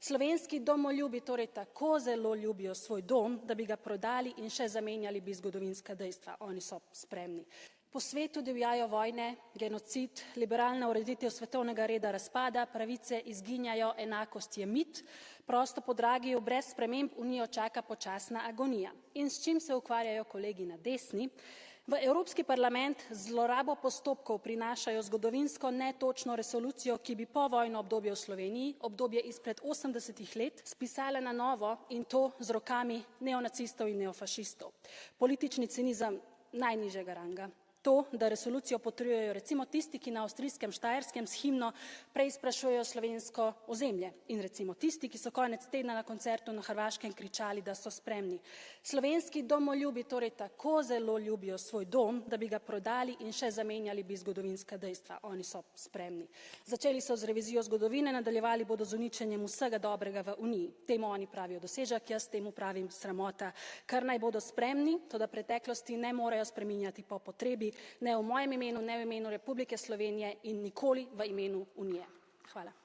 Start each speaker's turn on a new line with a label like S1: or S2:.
S1: Slovenski domoljubi torej tako zelo ljubijo svoj dom, da bi ga prodali in še zamenjali bi zgodovinska dejstva. Oni so spremni. Po svetu divjajo vojne, genocid, liberalna ureditev svetovnega reda razpada, pravice izginjajo, enakost je mit, prosto po dragiju brez sprememb Unijo čaka počasna agonija. In s čim se ukvarjajo kolegi na desni? V Evropski parlament z zlorabo postopkov prinašajo zgodovinsko netočno resolucijo, ki bi povojno obdobje v Sloveniji, obdobje izpred 80 let, spisala na novo in to z rokami neonacistov in neofašistov. Politični cinizem najnižjega ranga. To, da resolucijo potrjujejo recimo tisti, ki na avstrijskem Štajerskem s himno prej sprašujejo slovensko ozemlje in recimo tisti, ki so konec tedna na koncertu na Hrvaškem kričali, da so spremni. Slovenski domoljubi torej tako zelo ljubijo svoj dom, da bi ga prodali in še zamenjali bi zgodovinska dejstva. Oni so spremni. Začeli so z revizijo zgodovine, nadaljevali bodo z uničenjem vsega dobrega v Uniji. Temu oni pravijo dosežek, jaz temu pravim sramota. Kar naj bodo spremni, toda preteklosti ne morejo spreminjati po potrebi, ne v mojem imenu, ne v imenu Republike Slovenije in nikoli v imenu Unije. Hvala.